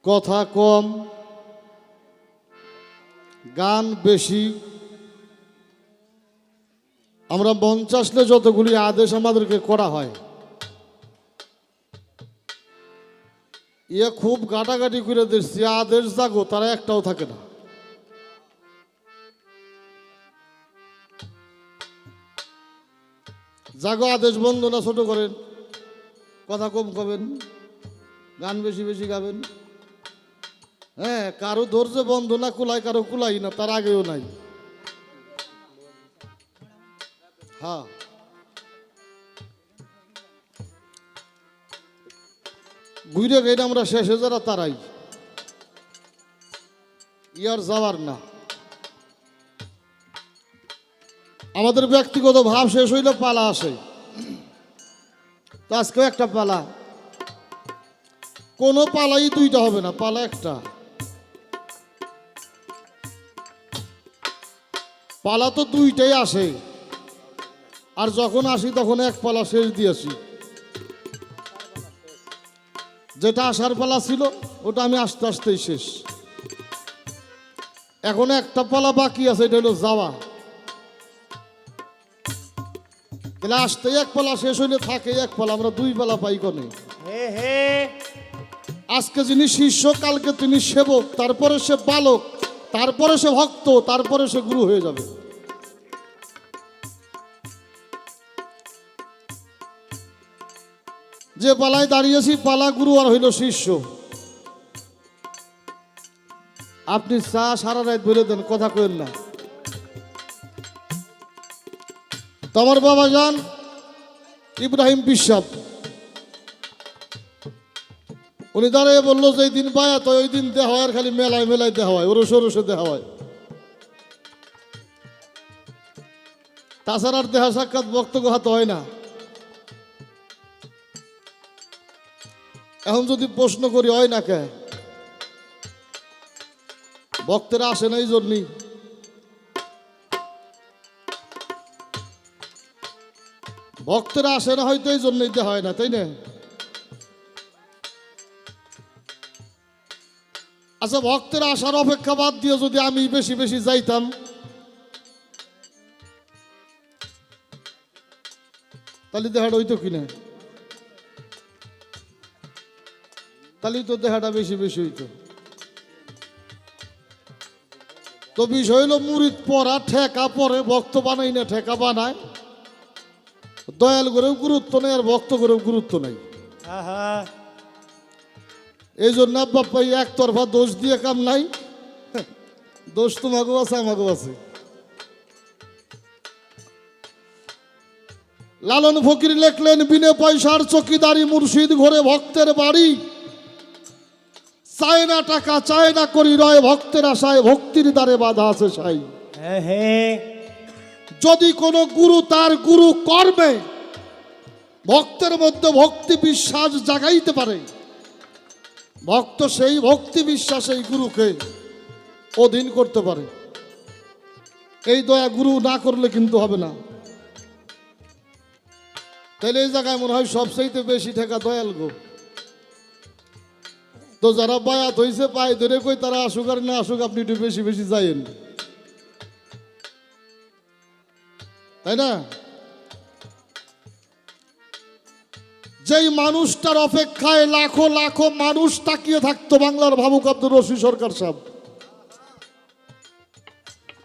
কথা কম, গান বেশি। আমরা মঞ্চে আসলে যতগুলি আদেশ আমাদেরকে করা হয়, ইয়ে খুব গাটাগাটি করে দিচ্ছি, আদেশ জাগো তারা একটাও থাকে না। জাগো আদেশ বন্ধ না ছোট করেন, কথা কম কবেন, গান বেশি বেশি গাবেন। হ্যাঁ, কারো ধৈর্য বন্ধ না কুলায়, কারো কুলাই না, তার আগেও নাই। হ্যাঁ, ঘুরে গেলে আমরা শেষে যারা তারাই, ইয়ার যাওয়ার না। আমাদের ব্যক্তিগত ভাব শেষ হইলে পালা আসে, তো আজকেও একটা পালা। কোনো পালাই দুইটা হবে না, পালা একটা। পালা তো দুইটাই আসে, আর যখন আসি তখন এক পালা শেষ দিয়েছি। যেটা আসার পালা ছিল ওটা আমি আস্তে আস্তেই শেষ। এখন একটা পালা বাকি আছে, এটা হলো যাওয়া। তাহলে আসতেই এক পালা শেষ হইলে থাকে এক পালা, আমরা দুই পালা পাই কনে। আজকে যিনি শিষ্য, কালকে তিনি সেবক, তারপরে সে বালক, তারপরে সে ভক্ত, তারপরে সে গুরু হয়ে যাবে। যে পালায় দাঁড়িয়েছি পালা গুরু আর হইল শিষ্য। আপনি চা সারা রাত বলে দেন, কথা কইেন না। তোমার বাবা যান ইব্রাহিম বিশ্বাস, উনি দাঁড়িয়ে বললো যে এই দিন পায়া তো ওই দিন দেওয়া হয়, আর খালি মেলায় মেলায় দেওয়া হয়, ওরসে ওরসে দেওয়া হয়। তাছাড়া আর দেহা সাক্ষাৎ বক্তব্য হাতে হয় না। এখন যদি প্রশ্ন করি হয় না কে, ভক্তেরা আসে না এই জন্যই। ভক্তেরা আসে না হয়তো এই জন্যই দেওয়া হয় না, তাই না? আচ্ছা, ভক্তের আসার অপেক্ষা বাদ দিয়ে যদি আমি বেশি বেশি যাইতাম, তাহলে দেহাটা হইতো কিনা? তাহলেই তো দেহাটা বেশি বেশি হইতো। তো বিষয় হইল মুরিদ পড়া, ঠেকা পরে, ভক্ত বানাই না, ঠেকা বানায়। দয়াল করেও গুরুত্ব নেই, আর ভক্ত করেও গুরুত্ব নাই। এই জন্য বাপ্পা একতরফা দোষ দিয়ে কাম নাই। দোষ তোমাকেও আছে, আমাকেও আছে। লালন ফকির লেখলেন, বিনে পয়সার চকিদারি, মুর্শিদ ঘরে ভক্তের বাড়ি। চায় না টাকা, চায় না করি রয়, ভক্তের আশায় ভক্তির দ্বারে বাধা আছে সাই। যদি কোনো গুরু তার গুরু কর্মে ভক্তের মধ্যে ভক্তি বিশ্বাস জাগাইতে পারে, ভক্ত সেই ভক্তি বিশ্বাস এই গুরুকে অধীন করতে পারে। এই দয়া গুরু না করলে কিন্তু হবে না। তাহলে এই জায়গায় মনে হয় সবচাইতে বেশি ঠেকা দয়াল গো। তো যারা বায়াত হইছে পায়ে ধরে কই তারা আসুক আর না আসুক, আপনি একটু বেশি বেশি যাইেন, তাই না? যেই মানুষটার অপেক্ষায় লাখো লাখো মানুষ তাকিয়ে থাকতো, বাংলার ভাবুক আব্দুর রশিদ সরকার সাহেব,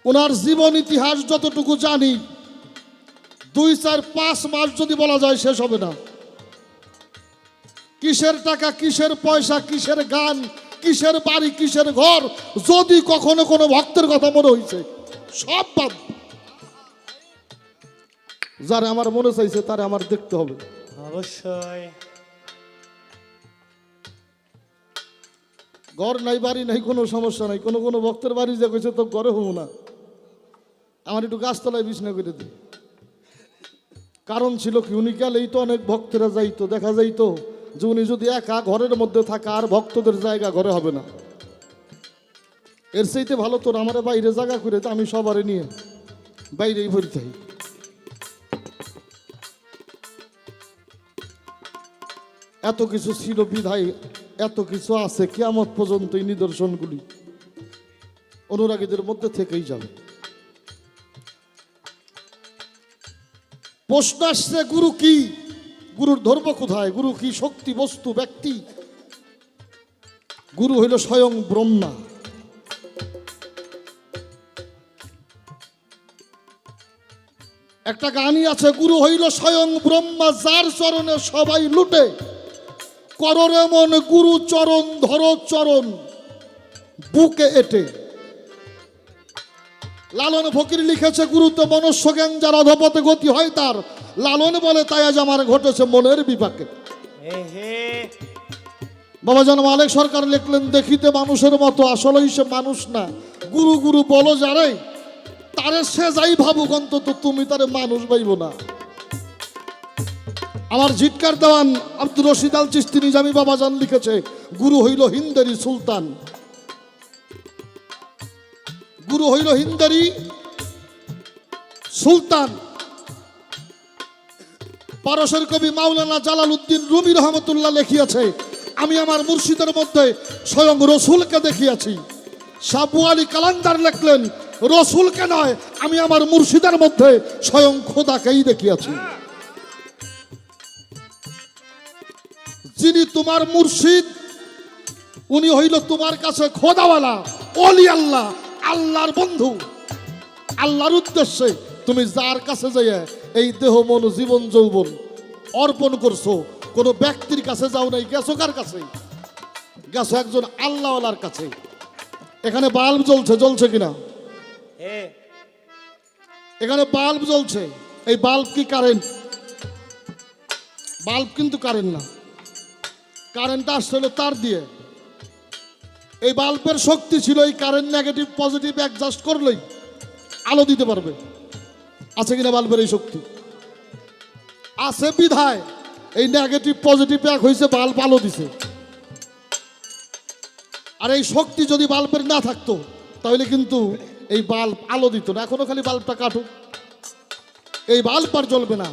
ওনার জীবন ইতিহাস যতটুকু জানি 2-4-5 মাস যদি বলা যায় শেষ হবে না। কিসের টাকা, কিসের পয়সা, কিসের গান, কিসের বাড়ি, কিসের ঘর, যদি কখনো কোনো ভক্তের কথা মনে হয়েছে সব বাদ। যারা আমার মনে চাইছে তারা আমার দেখতে হবে অবশ্যই। ঘর নাই, বাড়ি নাই, কোনো সমস্যা নাই। কোনো কোনো ভক্তের বাড়ি যে কইছে তো ঘরে হবো না, আমার একটু গাছতলায় বিছনা করে দিই। কারণ ছিল কি, উনি গেলেই তো অনেক ভক্তেরা যাইতো, দেখা যাইতো যে উনি যদি একা ঘরের মধ্যে থাকা, আর ভক্তদের জায়গা ঘরে হবে না। এর চাইতে ভালো তোর আমার বাইরে জায়গা করে, আমি সবারে নিয়ে বাইরেই ভরি থাকি। এত কিছু ছিল বিধায় এত কিছু আছে, কিয়ামত পর্যন্ত এই নিদর্শনগুলি অনুরাগীদের মধ্যে থেকেই যাবে। প্রশ্ন আসছে, গুরু কি? গুরুর ধর্ম কোথায়? গুরু কি শক্তি, বস্তু, ব্যক্তি? গুরু হইল স্বয়ং ব্রহ্মা। একটা গানই আছে, গুরু হইল স্বয়ং ব্রহ্মা, যার চরণে সবাই লুটে, কররে মন গুরু চরণ, ধর চরণ বুকে এটে। লালন ফকির লিখেছে, গুরুতে মনুষ্য জ্ঞান যার অধপথে গতি হয় তার। লালন বলে, তাই আজ আমার ঘটেছে মনের বিপাকে। বাবাজান মালিক সরকার লিখলেন, দেখিতে মানুষের মতো আসলেই সে মানুষ না। গুরু গুরু বলো যারে, তারে সে যাই ভাবুক, অন্তত তুমি তারে মানুষ ভাইব না। আমার জিটকার দেওয়ান আব্দুর রশিদ আল চিশতি নিজামী বাবাজান লিখেছে, গুরু হইল হিন্দেরি সুলতান। গুরু হইল হিন্দেরি সুলতান। পারসের কবি মাওলানা জালালউদ্দিন রুমি রহমতুল্লাহ লিখিয়াছে, আমি আমার মুর্শিদের মধ্যে স্বয়ং রসুলকে দেখিয়াছি। সাবু আলী কালান্দার লিখলেন, রসুলকে নয়, আমি আমার মুর্শিদের মধ্যে স্বয়ং খোদাকেই দেখিয়াছি। যিনি তোমার মুর্শিদ, উনি হইল তোমার কাছে খোদাওয়ালা, ওলি আল্লাহ, আল্লাহর বন্ধু। আল্লাহর উদ্দেশ্যে তুমি যার কাছে যাইয়া এই দেহ মন জীবন যৌবন অর্পণ করছো, কোনো ব্যক্তির কাছে যাও নাই, গেছো কার কাছে? গেছো একজন আল্লাহওয়ালার কাছে। এখানে বাল্ব জ্বলছে, জ্বলছে কিনা? এখানে বাল্ব জ্বলছে, এই বাল্ব কি কারেন্ট? বাল্ব কিন্তু কারেন্ট না, কারেন্টটা আসছিল তার দিয়ে। এই বাল্বের শক্তি ছিল এই কারেন্ট নেগেটিভ পজিটিভ অ্যাডজাস্ট করলেই আলো দিতে পারবে। আছে কিনা বাল্বের এই শক্তি? আছে বিধায় এই নেগেটিভ পজিটিভ এক হয়েছে, বাল্ব আলো দিছে। আর এই শক্তি যদি বাল্বের না থাকতো তাহলে কিন্তু এই বাল্ব আলো দিত না। এখনো খালি বাল্বটা কাটো, এই বাল্ব আর জ্বলবে না।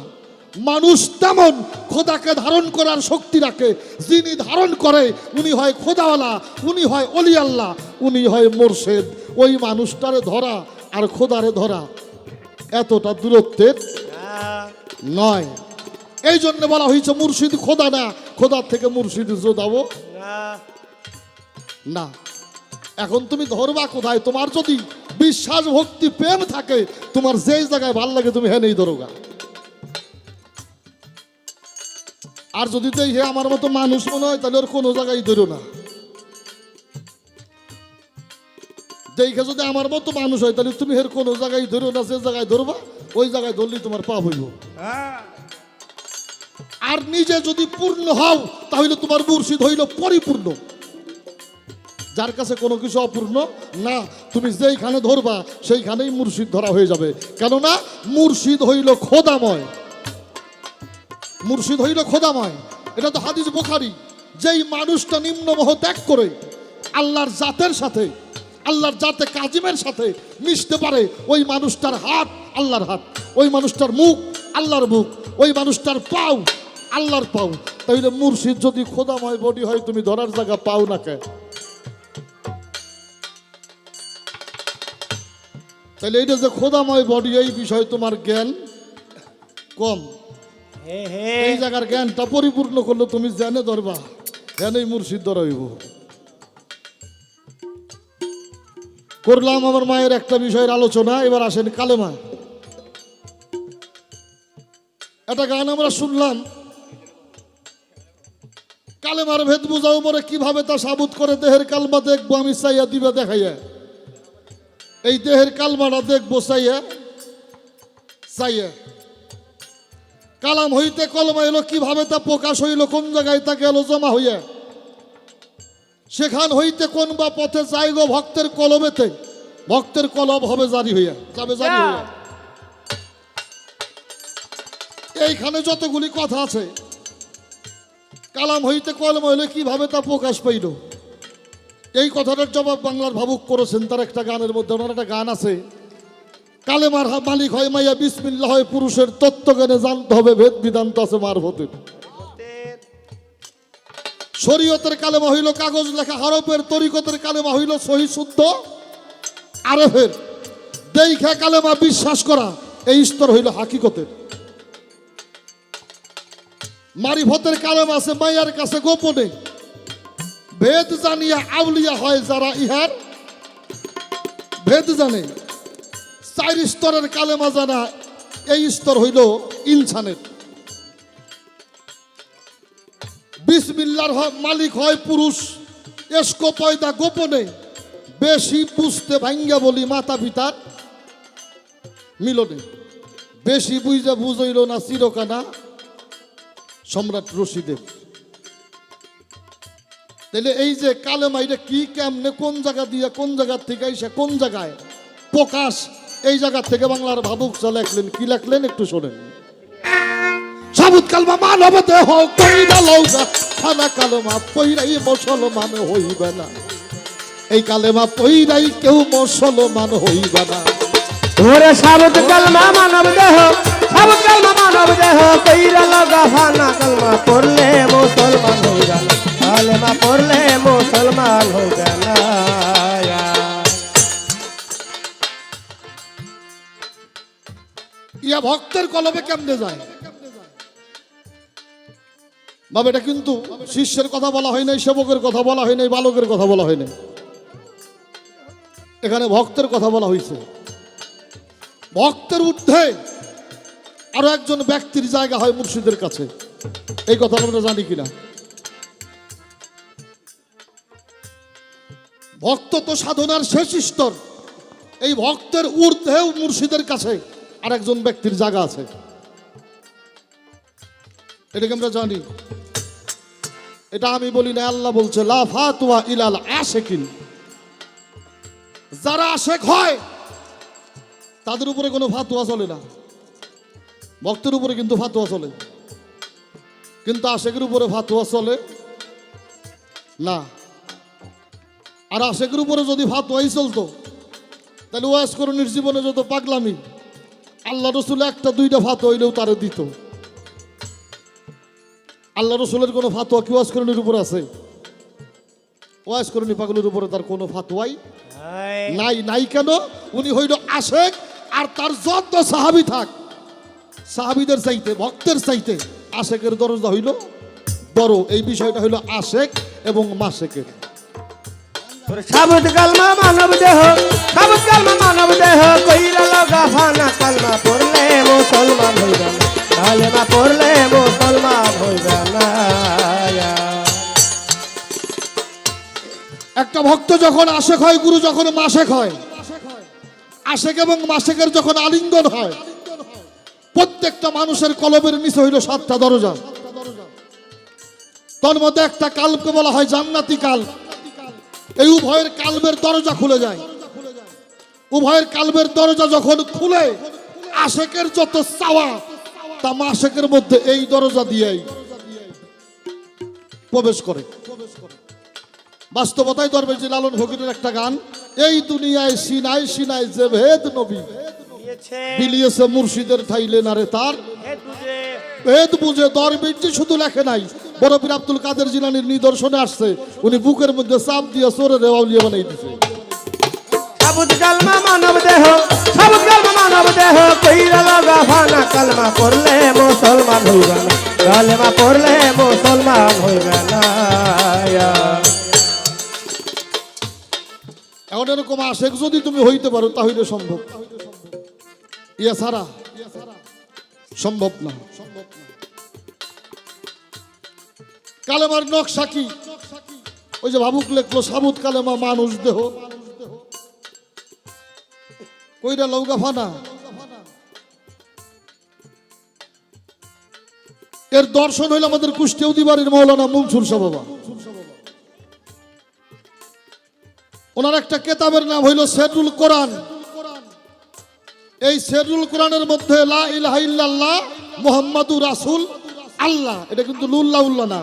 মানুষ তেমন খোদাকে ধারণ করার শক্তি রাখে, যিনি ধারণ করে উনি হয় খোদাওয়ালা, উনি হয় অলি আল্লাহ, উনি হয় মোরশেদ। ওই মানুষটারে ধরা আর খোদারে ধরা এতটা দূরত্বের নয়। এই জন্য বলা হয়েছে মুর্শিদ খোদা না, খোদার থেকে মুর্শিদ জোদাবো না। এখন তুমি ধরবা কোথায়? তোমার যদি বিশ্বাস ভক্তি প্রেম থাকে, তোমার যেই জায়গায় ভাল লাগে তুমি হেনেই ধরোগা। আর যদি হে আমার মতো মানুষ মনে হয়, তাহলে ওর কোনো জায়গায় ধরো না। দেখে যদি আমার মতো মানুষ হয়, তাহলে তুমি এর কোনো জায়গায় ধরো না। যে জায়গায় ধরবা ওই জায়গায় ধরলেই তোমার পাপ হইব। আর নিজে যদি পূর্ণ হও, তাহলে তোমার মুর্শিদ হইল পরিপূর্ণ, যার কাছে কোনো কিছু অপূর্ণ না। তুমি যেইখানে ধরবা সেইখানেই মুর্শিদ ধরা হয়ে যাবে। কেননা মুর্শিদ হইল খোদাময়, মুর্শিদ হইল খোদাময়। এটা তো হাদিস বুখারী। যেই মানুষটা নিম্নমহ ত্যাগ করে আল্লাহর জাতের সাথে, আল্লাহর জাতে কাজিমের সাথে মিশতে পারে, ওই মানুষটার হাত আল্লাহর হাত, ওই মানুষটার মুখ আল্লাহর মুখ, ওই মানুষটার পাও আল্লাহর পাও। তাইলে মুর্শিদ যদি খোদাময় বডি হয়, তুমি ধরার জায়গা পাও না কে? তাহলে এইটা যে খোদাময় বডি, এই বিষয়ে তোমার জ্ঞান কম। এই জায়গার জ্ঞানটা পরিপূর্ণ করলে তুমি জেনে ধরবা, জেনেই মুর্শিদ ধরা হইব। করলাম আমার মায়ের একটা বিষয়ের আলোচনা। এবার আসেন কালেমা। একটা গান আমরা শুনলাম, কালেমার ভেদ বুঝাও মরে কিভাবে তা সাবুত করে, দেহের কালমা দেখবো আমি চাইয়া দিবা দেখাইয়া। এই দেহের কালমাটা দেখবো চাইয়া চাইয়া। কালাম হইতে কলমা এলো, কিভাবে তা প্রকাশ হইল, কোন জায়গায় তা গেল জমা হইয়া। সেখান হইতে কোন বা পথে যাই গো ভক্তের কলবেতে, ভক্তের কলব হবে জারি হইয়া, যাবে জারি হইয়া। এইখানে যতগুলি কথা আছে, কালাম হইতে কলমা হইলে কিভাবে তা প্রকাশ পাইল, এই কথাটার জবাব বাংলার ভাবুক করেছেন তার একটা গানের মধ্যে। ওনার একটা গান আছে, কালেমার মালিক হয় মাইয়া, বিসমিল্লাহ হয় পুরুষের, তত্ত্বজ্ঞানে জানতে হবে ভেদ বিধান্ত আছে মারফতের। শরীয়তের কালেমা হইল কাগজ লেখা হরফের, তরিকতের কালেমা হইল সহি শুদ্ধ আরফের। দেখা কালেমা বিশ্বাস করা, এই স্তর হইল হাকিকতের। মারিফতের কালেমা আছে মাইয়ার কাছে গোপনে, ভেদ জানিয়া আউলিয়া হয় যারা ইহার ভেদ জানে। 4 স্তরের কালেমা জানা, এই স্তর হইল ইনসানের। বিসমিল্লাহর মালিক হয় পুরুষ, এসকো পয়দা গোপনে, বেশি বুঝতে ভাঙ্গা বলি মাতা পিতার মিলনে। বেশি বুঝা বুঝইল না চিরকানা সম্রাট রশিদের। তাহলে এই যে কালেমা, এটা কি, কেমনে, কোন জায়গা দিয়ে, কোন জায়গার থেকে এসে কোন জায়গায় প্রকাশ, এই জায়গা থেকে বাংলার ভাবুক লেখলেন। কি লেখলেন একটু শোনেন। সাবুত কালমা মানব দেহ কইরা লৌকা, খানা কালেমা পইরাই মুসলমান হইবে না। এই কালেমা পইরাই কেউ মুসলমান হইবে না। ওরে সাবুত কালমা মানব দেহ, সাবুত কালমা মানব দেহ কইরা লগা, খানা কালমা পড়লে মুসলমান হইবে না। কালেমা পড়লে মুসলমান হইবে না। ইয়া ভক্তের কলবে কেমনে যায় বাবা? এটা কিন্তু শিষ্যের কথা বলা হয় নাই, সেবকের কথা বলা হয় নাই, বালকের কথা বলা হয় নাই, এখানে ভক্তের কথা বলা হয়েছে। ভক্তের ঊর্ধ্বে আরো একজন ব্যক্তির জায়গা হয় মুর্শিদের কাছে। এই কথা আমরা জানি কিনা? ভক্ত তো সাধনার শেষ স্তর। এই ভক্তের ঊর্ধ্বেও মুর্শিদের কাছে আর একজন ব্যক্তির জায়গা আছে, এটাকে আমরা জানি। এটা আমি বলি না, আল্লাহ বলছে লা ফাতুয়া ইলাল আশিকিন। যারা আশেক হয় তাদের উপরে কোনো ফাতুয়া চলে না। ভক্তের উপরে কিন্তু ফাতুয়া চলে, কিন্তু আশেকের উপরে ফাতুয়া চলে না। আর আশেকের উপরে যদি ফাতুয়াই চলতো তাহলে ওয়াজ করণীর জীবনে যত পাগলামি, আল্লাহ রসুল একটা দুইটা ফাতুয়া হইলেও তারে দিত। আল্লাহ রসুলের কোনো ফাতুয়া কি ওয়াজ করণীর উপর আছে? ওয়াজ করণী পাগলের উপরে তার কোনো ফাতুয়াই নাই। নাই কেন? উনি হইল আশেক, আর তার যত সাহাবি থাক, সাহাবিদের চাইতে, ভক্তের চাইতে আশেকের দরজা হইল বড়। এই বিষয়টা হইল আশেক এবং মাশেকের। সাবুত কালমা মানব দেহ, সাবুত কালমা মানব দেহ কইরা লগা, খানা কালমা পড়লে মুসলমান হইবে না। কালেমা পড়লে মুসলমান হইবে না। একটা ভক্ত যখন আশেক হয়, গুরু যখন মাশেক হয়, আশেক এবং মাশেকের যখন আলিঙ্গন হয়, প্রত্যেকটা মানুষের কলবের নিচে হইল 7টা দরজা। তার মধ্যে একটা কালকে বলা হয় জান্নাতি কাল। এই উভয়ের কালবের দরজা খুলে যায়। উভয়ের কালবের দরজা যখন খুলে, আশেকের যত চাওয়া তা মাশেকের মধ্যে এই দরজা দিয়েই প্রবেশ করে। বাস্তবতায় দরবেশী লালন ফকিরের একটা গান, এই দুনিয়ায় সিনায় সিনায় যে ভেদ নবী বিলিয়েছে মুর্শিদের ঠাইলে না রে তার ভেদ বুঝে। দরবেশী শুধু লেখে নাই, বড় পীর আব্দুল কাদের জিলানীর নিদর্শনে আসছে, উনি বুকের মধ্যে চাপ দিয়ে চোরে রেওয়ালিয়া বানাই দিছে। সাবুত কালমা মানব দেহ, সাবুত কালমা মানব দেহ কইরা লগা, খানা কালমা পড়লে মুসলমান হইবে না। কালেমা পড়লে মুসলমান হইবে না। এখন এরকম আশেক যদি তুমি হইতে পারো তাহলে সম্ভব, ইয়া ছাড়া সম্ভব না। কালেমার নকশা কি? ওই যে ভাবুক লেখলো সাবুত কালেমা মানুষ দেহ কইরা লৌগা ফানা। এর দর্শন হইল আমাদের কুষ্টিয়া উদিবাড়ির মৌলানা মনসুর শাহ বাবা। ওনার একটা কেতাবের নাম হইল সেরুল কোরআন। এই সেরুল কোরআনের মধ্যে লা ইলাহা ইল্লাল্লাহ মুহাম্মাদুর রাসূল আল্লাহ, এটা কিন্তু লুল্লাহ উল্লাহ না।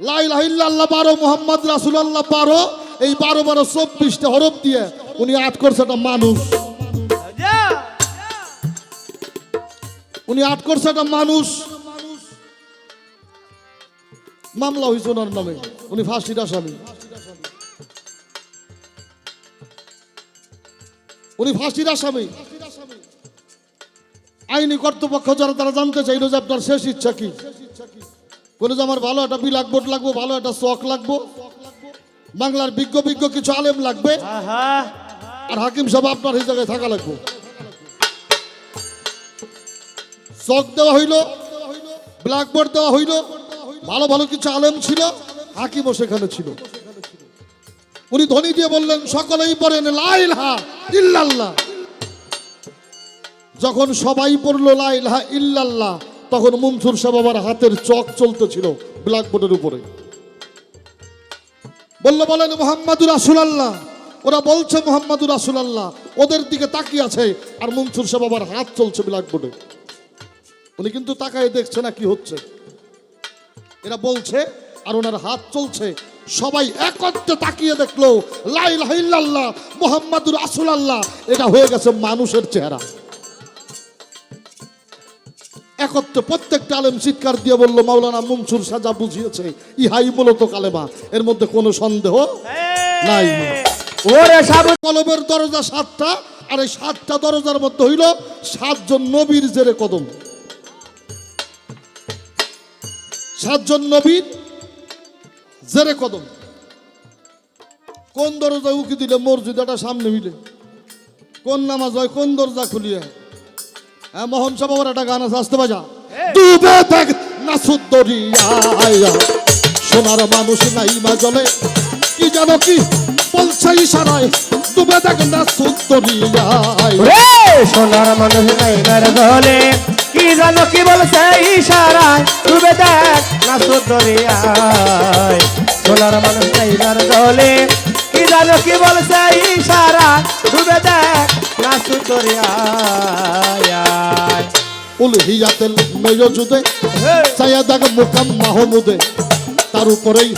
লা ইলাহা ইল্লাল্লাহ 12, মুহাম্মদ রাসূলুল্লাহ 12, এই 12 12 24টা হরফ দিয়ে উনি আট করছে একটা মানুষ। উনি আট করছে একটা মানুষ। মামলা হয়েছে ওনার নামে, উনি ফাঁসির আসামি। উনি ফাঁসির আসামি। আইনি কর্তৃপক্ষ যারা তারা জানতে চাইল যে আপনার শেষ ইচ্ছা কি। বলে যে আমার ভালো একটা ব্ল্যাক বোর্ড লাগবো, ভালো একটা চক লাগবো, বাংলার বিজ্ঞ বিজ্ঞ কিছু আলেম লাগবে, আর হাকিম সাহেব আপনার এই জায়গায় থাকা লাগবে। চক দেওয়া হইল, ব্ল্যাকবোর্ড দেওয়া হইল, ভালো ভালো কিছু আলেম ছিল, হাকিমও সেখানে ছিল। উনি ধ্বনি দিয়ে বললেন সকলেই পড়েন লা ইলাহা ইল্লাল্লাহ। যখন সবাই পড়লো লা ইলাহা ইল্লাল্লাহ, তখন মনসুর সাহেব আবার হাতের চক চলতেছিল ব্ল্যাকবোর্ডের উপরে। বলেন মুহাম্মাদুর রাসূলুল্লাহ। ওরা বলছে মুহাম্মাদুর রাসূলুল্লাহ, ওদের দিকে তাকিয়ে আছে, আর মনসুর সাহেব আবার হাত চলছে ব্ল্যাকবোর্ডে। উনি কিন্তু তাকায় দেখছে না কি হচ্ছে। এরা বলছে আর ওনার হাত চলছে। সবাই একত্রে তাকিয়ে দেখলো লা ইলাহা ইল্লাল্লাহ মুহাম্মাদুর রাসূলুল্লাহ, এটা হয়ে গেছে মানুষের চেহারা। একত্রে প্রত্যেকটা আলেম চিৎকার দিয়ে বলল মাওলানা মনসুর সাজা বুঝিয়েছে, ইহাই মূলত কালেমা, এর মধ্যে কোনো সন্দেহ নাই। ওরে সাবু কলবের দরজা 7টা, আর এই 7টা দরজার মধ্যে হইল 7 জন নবীর জেরে কদম। 7 জন নবীর জেরে কদম। কোন দরজা উকি দিলে মসজিদটা সামনে মিলে, কোন নামাজ হয় কোন দরজা খুলিয়া। হ্যাঁ, মোহন সাহেব একটা গান আছে, আসতে বাজা। ডুবে দেখ নাসুদ দরিয়া, সোনার মানুষ নাই মা জলে, কি জানো কি বলছে ইশারায়, ডুবে দেখ নাসুদ দরিয়া। সোনার মানুষ নাই মার দলে, কি জানো কি বলছে ইশারায়, ডুবে দেখ নাসুদ দরিয়ায়। সোনার মানুষ নাই মার দলে, কি জানো কি বলছে ইশারায়, ডুবে দেখ নাসুদ দরিয়ায়। উলহিয়াতেল মেয়জুদে সাইয়াদাগ মুকাম মাহমুদে, তার উপরেই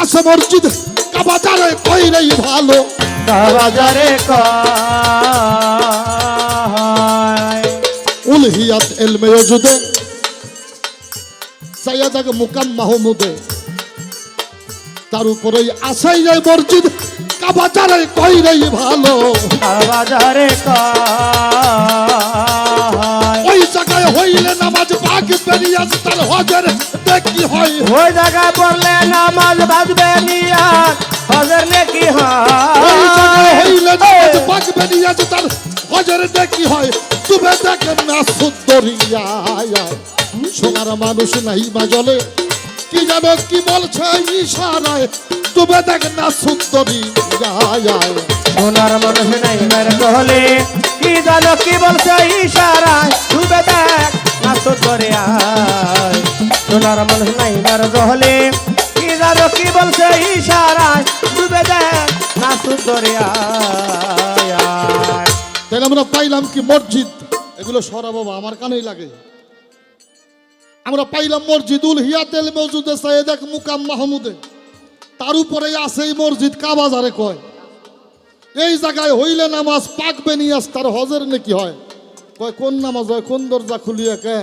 আছে মসজিদ কাবাজারে কইরেই ভালো, কাবাজারে কয়। উলহিয়াত এল মেয়জুদে সাইয়াদাগ মুকাম মাহমুদে, তার উপরেই আছে এই মসজিদ কাবাজারে কইরেই ভালো, কাবাজারে কয়। ওই জায়গায় হইলে নামাজ পাক বেরিয়াজ তার হজের দেখি হয়, ওই জায়গায় পড়লে নামাজ বাজবে নিয়াত, হজের নেকি ওই জায়গায় হয়। হইলে নামাজ পাক বেরিয়াজ তার হজের দেখি হয়, তুমি দেখেন না সুন্দরিয়া। সোনার মানুষ নাই মা জলে, কি জানো কি বলছে ইশারায়, তুমি দেখেন না সুন্দরিয়া। সোনার মানুষ নাই মার দলে, কি জানো কি বলছে ইশারায়, ডুবে দেখ নাসুদ দরিয়ায়। সোনার মানুষ নাই মার দলে, কি জানো কি বলছে ইশারায়, ডুবে দেখ নাসুদ দরিয়ায়। তাহলে আমরা পাইলাম কি মসজিদ, এগুলো সরা বাবা আমার কানেই লাগে। আমরা পাইলাম মসজিদুল হিয়াতেল মওজুদে সাইয়েদাক মুকাম মাহমুদে, তার উপরে আছে এই মসজিদ কাবাজারে কয়। এই জায়গায় হইলে নামাজ পাক বেনিয়াস তার হজের নাকি হয়। কয় কোন নামাজ হয় কোন দরজা খুলিয়া কে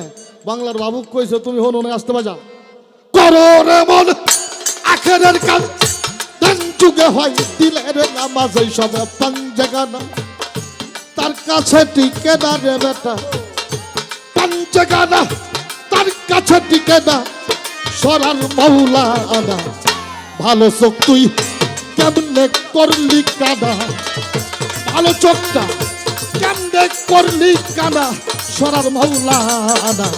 বাংলার বাবুক কইছে তুমি হনো না, আসতে বাজা করো রে মন আখেরের কাজ দেন যুগে হয় দিলের নামাজ, এই সব পাঞ্জাগানা তার কাছে টিকে না রে বেটা, পাঞ্জাগানা তার কাছে টিকে না, সরার মৌলা আনা ভালো চোখ তুই কেমনে করলি কানা, ভালো চোখটা কেমনে করলি কানা, সরার মৌলা আনা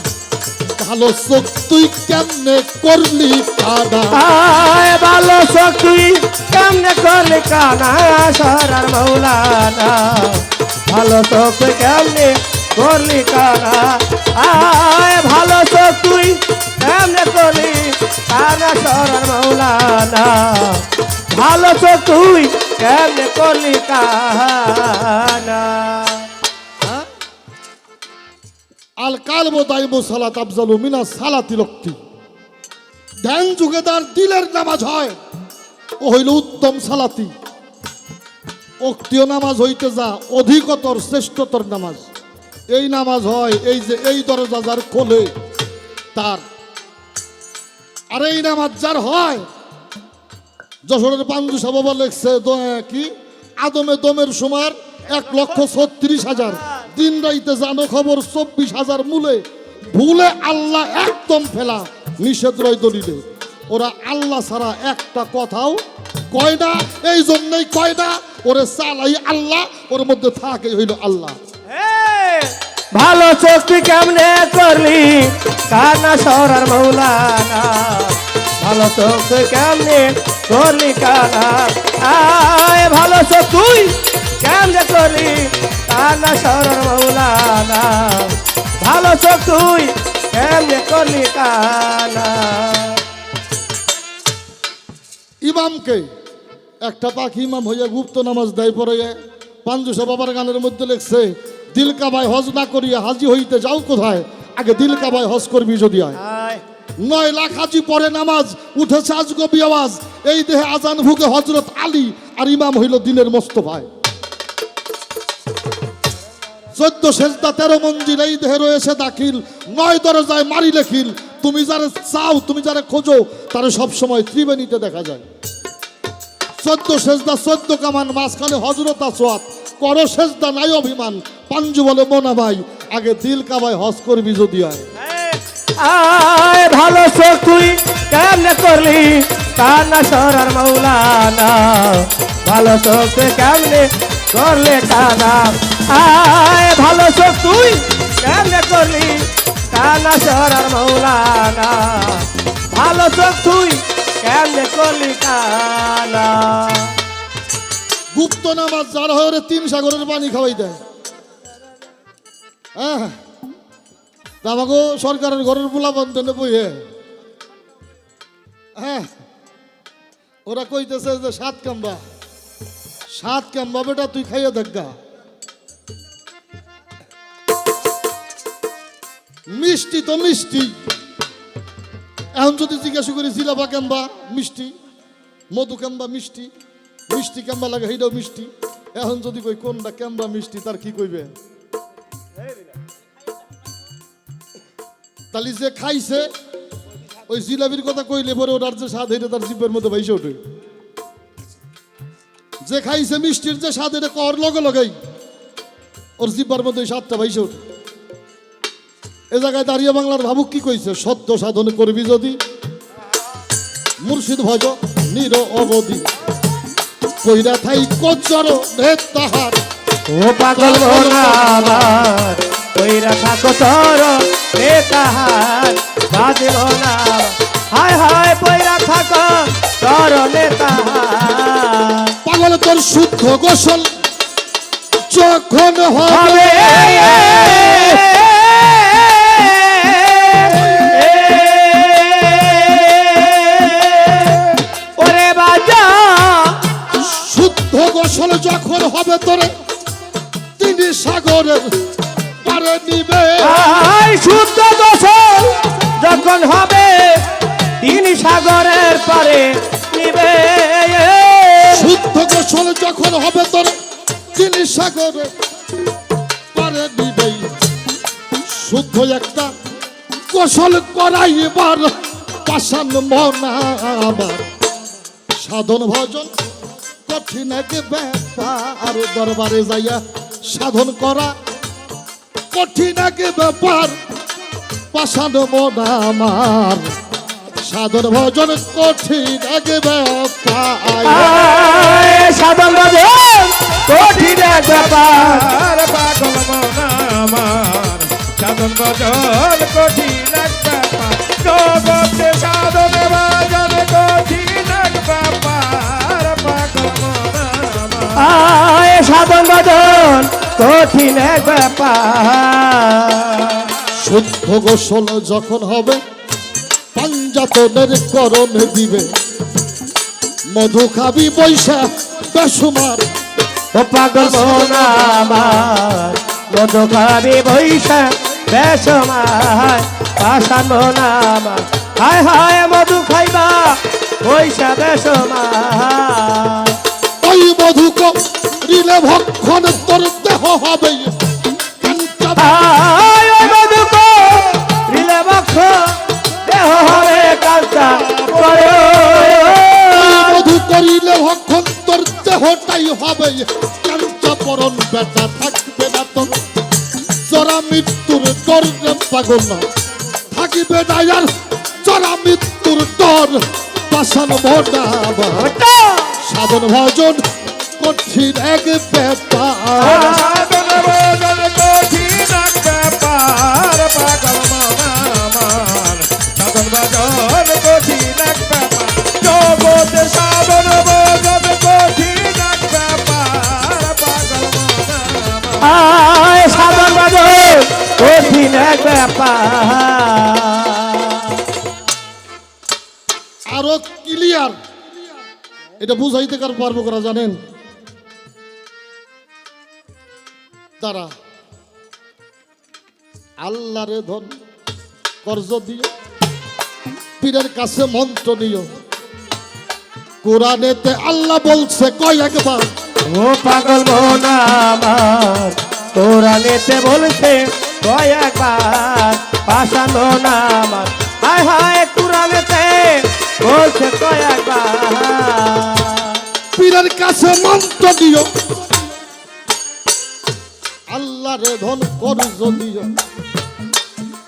ভালো চোখ তুই কেমনে করলি কানা। আয় ভালো চোখ তুই কেমনে করলি কানা, সরার মৌলানা ভালো চোখ তুই কেমনে করলি কানা। আয় ভালো চোখ তুই কেমনে করলি কানা, সরার মৌলানা ভালো চোখ তুই কেমনে করলি কানা। আল কালবো দাইবো সালাত আফজালু মিনা সালাতি লক্তি, ধ্যান যুগে তার দিলের নামাজ হয়, ও হইল উত্তম সালাতি। অক্তীয় নামাজ হইতে যা অধিকতর শ্রেষ্ঠতর নামাজ। এই নামাজ হয় এই যে এই দরজা যার খোলে তার আর এই নামাজ যার হয়, যশোরের পাঞ্জুসা বাবা লেখছে কি আদমে দমের সমার 1,36,000, দিন রাইতে জানো খবর 24,000 মূলে ভুলে আল্লাহ একদম ফেলা নিষেধ রয় দলিলে। ওরা আল্লাহ ছাড়া একটা কথাও কয় না, এই জন্যই কয় না, ওরে চালাই আল্লাহ, ওর মধ্যে থাকে হইল আল্লাহ। ভালো চোখটি কেমনে করলি কানা সরার মৌলানা, ভালো চোখ কেমনে করলি কানা, আয় ভালো চোখ তুই কেমনে করলি কানা সরার মৌলানা, ভালো চোখ তুই কেমনে করলি কানা। ইমামকে একটা পাখি ইমাম হইয়া গুপ্ত নামাজ দেয় পরে পাঞ্জুসা বাবার গানের মধ্যে লেখছে, দিল কাবায় হজ না করিয়া হাজি হইতে যাও কোথায়, আগে দিল কাবায় হজ করবি যদি হয়। 9 লাখ হাজি পরে নামাজ উঠেছে আজগবি আওয়াজ, এই দেহে আজান ভুগে হজরত আলী আর ইমাম হইল দিনের মোস্তফায়। 14 সেজদা 13 মঞ্জিল এই দেহে রয়েছে দাখিল, 9 দরজায় মারি লেখিল, তুমি যারে চাও তুমি যারে খোঁজো তারে সবসময় ত্রিবেণীতে দেখা যায়। 14 সেজদা 14 কামান, মাঝখানে হজরত আসওয়াত, করো সেজদা নাই অভিমান, পাঞ্জু বলে মোনা ভাই, আগে দিল কাবায় হজ করবি যদি হয়। আয় ভালো চোখ তুই কেমনে করলি কানা সরার মৌলানা, ভালো চোখ তুই কেমনে করলে কানা, আয় ভালো চোখ তুই কেমনে করলি কানা সরার মৌলানা, ভালো চোখ তুই কেমনে করলি কানা। গুপ্ত নামাজ যার হয় ওরে 3 সাগরের পানি খাওয়াই দেয়। হ্যাঁ আমাকে সরকারের ঘরের পোলা বন্ধনে বইয়ে হ্যাঁ ওরা কইতেছে যে 7 কাম্বা বেটা তুই খাইয়া দেখা, মিষ্টি তো মিষ্টি। এখন যদি জিজ্ঞাসা করি জিলাপা কেম্বা মিষ্টি, মধু কেম্বা মিষ্টি, মিষ্টি কেম্বা লাগে সেইটাও মিষ্টি। এখন যদি কই কোনটা কেম্বা মিষ্টি তার কি কইবে? তাহলে যে খাইছে ওই জিলাপির কথা কইলে পরে ওটার যে স্বাদ এটা তার জিভের মধ্যে ভাইসে ওঠে। যে খাইছে মিষ্টির যে স্বাদ এটা কর লগে লগেই ওর জিভের মধ্যে ওই স্বাদটা ভাইসে ওঠে। এ জায়গায় দাঁড়িয়ে বাংলার ভাবুক কি কইছে, সত্য সাধন করবি যদি মুর্শিদ ভজ নির অবধি, কইরা থাই কচর তাহার ও পাগল আমার কইরা থাকো তোর নেতাহার বাজিব না, হায় হায় কইরা থাকো তোর নেতাহার। পাগল তোর শুদ্ধ গোসল যখন হবে, ওরে বাজা শুদ্ধ গোসল যখন হবে তোরে তিনি সাগরের পারে নিবে, শুদ্ধ গোসল যখন হবে তিনি সাগরের পারে নিবে, শুদ্ধ গোসল যখন হবে তোরে তিনি সাগরের পারে নিবে। শুদ্ধ একটা গোসল করাইবার পাষাণ মন আমার, সাধন ভজন কঠিন এক ব্যাপার, দরবারে যাইয়া সাধন করা কঠিন এক ব্যাপার, পাষাণ মন আমার, সাধন ভজন কঠিন এক ব্যাপার, সাধন ভজন কঠিন এক ব্যাপার, পাগল মন আমার সাধন ভজন কঠিন এক ব্যাপার, জগতে সাধন ভজন কঠিন এক ব্যাপার, পাগল মন আমার সাধন ভজন কঠিন এক ব্যাপার। শুদ্ধ গোসল যখন হবে পাঞ্জাতনের করণ দিবে, মধু খাবি বৈশা বেসুমার, ও পাগল মন আমার মধু খাবি বৈশা বেসমার, পাষাণ মন আমার হায় হায় মধু খাইবা বৈশা বেসমার, ওই মধু করিলে ভক্ষণ তোর দেহ হবে কাঞ্চা, মধু রিলে বক্ষ দেহ হবে কাঁচা, তোর দেহটাই হবে ক্যাঞ্চাবরণ, বেটা থাকবে না তোর জরা মৃত্যুর ডর রে পাগল না, থাকিবে না আর জরা মৃত্যুর ডর। পাষাণ মোটা সাধন ভজন কঠিন এক ব্যাপার। সাধন ভজন কঠিন এক ব্যাপার, পাগল মন আমার সাধন ভজন কঠিন এক ব্যাপার, জগতে সাধন ভজন কঠিন এক ব্যাপার, পাগল মন আমার। সাধন ভজন কঠিন এক ব্যাপার। আরো ক্লিয়ার এটা বুঝাইতে কার পারবো করা জানেন? তারা আল্লাহরে ধন কর্জ দিও, পীরের কাছে মন্ত্র নিও। কোরআনেতে আল্লাহ বলছে কয়েকবার, ও পাগল মন আমার কোরআনেতে বলছে কয়েকবার, পাষাণ মন আমার হায় হায় কোরআনেতে বলছে কয়েকবার। পীরের কাছে মন্ত্র দিও, আল্লাহরে ধন কর্জ দিও।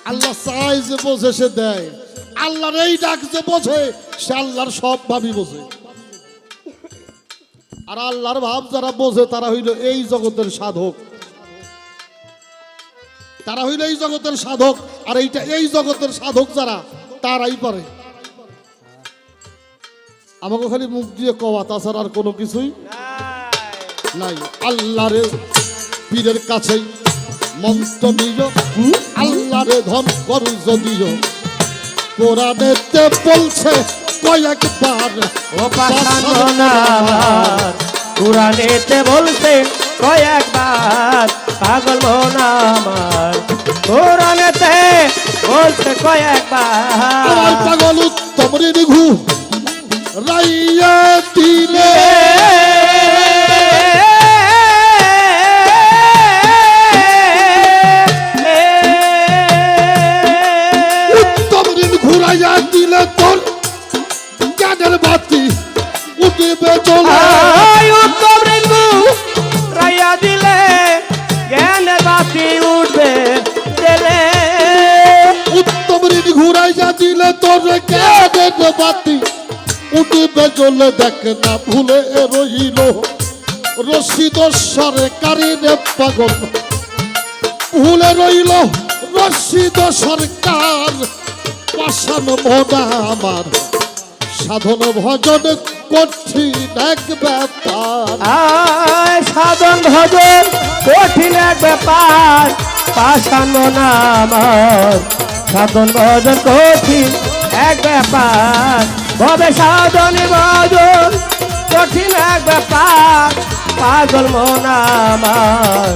আল্লাহ চাই যে বোঝে সে দেয়, আল্লাহর এই ডাক যে বোঝে সে আল্লাহর সব ভাবই বোঝে। আর আল্লাহর ভাব যারা বোঝে তারা হইল এই জগতের সাধক, তারা হইল এই জগতের সাধক। আর এইটা এই জগতের সাধক যারা তারাই পারে। আমাকে খালি মুখ দিয়ে কওয়া, তাছাড়া আর কোনো কিছুই নাই। আল্লাহরে পীরের কাছেই মন্ত্র দিও, আল্লাহরে ধন কর্জ দিও। কোরআনেতে বলছে কয়েকবার, ও পাষাণ মন আমার কোরআনেতে বলছে কয়েকবার, পাগল মন আমার কোরআনেতে বলছে আমার কয়েকবার। পাগল উত্তম ঋঘু রাইয়া দিলে, উত্তম ঋণ ঘুরাইয়া দিলে তোর জ্ঞানের বাতি উঠবে চলে। উত্তম ঋতু রাইয়া দিলে জ্ঞানের বাতি উঠবে দিলে, উত্তম ঋণ ঘুরাইয়া দিলে তোর জ্ঞানের বাতি উঠবে চলে। দেখ না ভুলে রইল রশিদ সরকারের পাগল, ভুলে রইল রশিদ সরকার। পাষাণ মোনা আমার সাধন ভজন কঠিন এক ব্যাপার। সাধন ভজন কঠিন এক ব্যাপার, পাষাণ মন আমার সাধন ভজন কঠিন এক ব্যাপার। ভবে সাধন ভজন কঠিন এক ব্যাপার, পাগল মন আমার